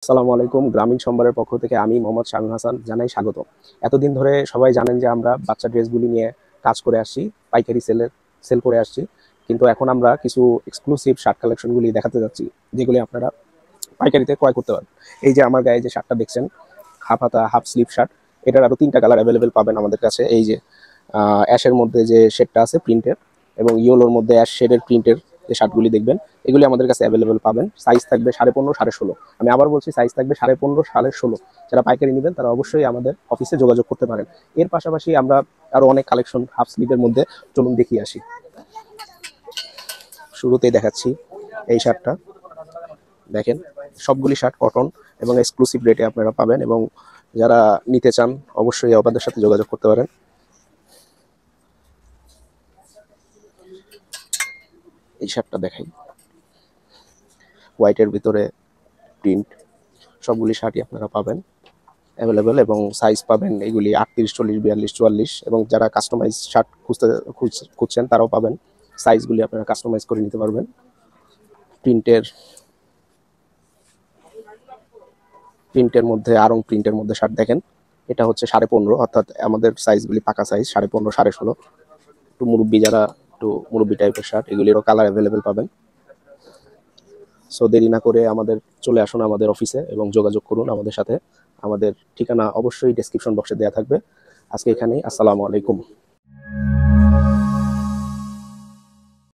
আসসালামু আলাইকুম। গ্রামীণ সম্ভারের পক্ষ থেকে আমি মোহাম্মদ শামীম হাসান জানাই স্বাগত। এতদিন ধরে সবাই জানেন যে আমরা বাচ্চা ড্রেসগুলি নিয়ে কাজ করে আসছি, পাইকারি সেল করে আসছি। কিন্তু এখন আমরা কিছু এক্সক্লুসিভ শার্ট কালেকশনগুলি দেখাতে যাচ্ছি, যেগুলি আপনারা পাইকারিতে ক্রয় করতে পারেন। এই যে আমার গায়ে যে শার্টটা দেখছেন, হাফ হাতা হাফ স্লিভ শার্ট, এটার আরও 3টা কালার অ্যাভেলেবেল পাবেন আমাদের কাছে। এই যে অ্যাশের মধ্যে যে শেডটা আছে প্রিন্টের, এবং ইয়েলোর মধ্যে অ্যাশ শেডের প্রিন্টের যে শার্টগুলি দেখবেন, এগুলি আমাদের কাছে অ্যাভেলেবেল পাবেন। সাইজ থাকবে 15.5 16। আমি আবার বলছি, সাইজ থাকবে 15.5 16। যারা পাইকারি নেবেন তারা অবশ্যই আমাদের অফিসে যোগাযোগ করতে পারেন। এর পাশাপাশি আমরা আরও অনেক কালেকশন হাফ স্লিভের মধ্যে চলুন দেখিয়ে আসি। শুরুতেই দেখাচ্ছি এই শার্টটা, দেখেন সবগুলি শার্ট কটন এবং এক্সক্লুসিভ রেটে আপনারা পাবেন, এবং যারা নিতে চান অবশ্যই আমাদের সাথে যোগাযোগ করতে পারেন। এই শার্টটা দেখাই, হোয়াইটের ভিতরে প্রিন্ট, সবগুলি শার্টই আপনারা পাবেন অ্যাভেলেবেল, এবং সাইজ পাবেন এগুলি 38 40 42 44, এবং যারা কাস্টমাইজ শার্ট খুঁজছেন তারাও পাবেন। সাইজগুলি আপনারা কাস্টমাইজ করে নিতে পারবেন। প্রিন্টের প্রিন্টের মধ্যে আরং প্রিন্টের মধ্যে শার্ট দেখেন, এটা হচ্ছে 15.5, অর্থাৎ আমাদের সাইজগুলি পাকা সাইজ 15.5 16.5। একটু মুরব্বি, যারা একটু মুরব্বি টাইপের শার্ট, এগুলিরও কালার অ্যাভেলেবেল পাবেন। সো দেরি না করে আমাদের চলে আসুন আমাদের অফিসে এবং যোগাযোগ করুন আমাদের সাথে। আমাদের ঠিকানা অবশ্যই ডেসক্রিপশন বক্সে দেওয়া থাকবে। আজকে এখানেই, আসসালামু আলাইকুম।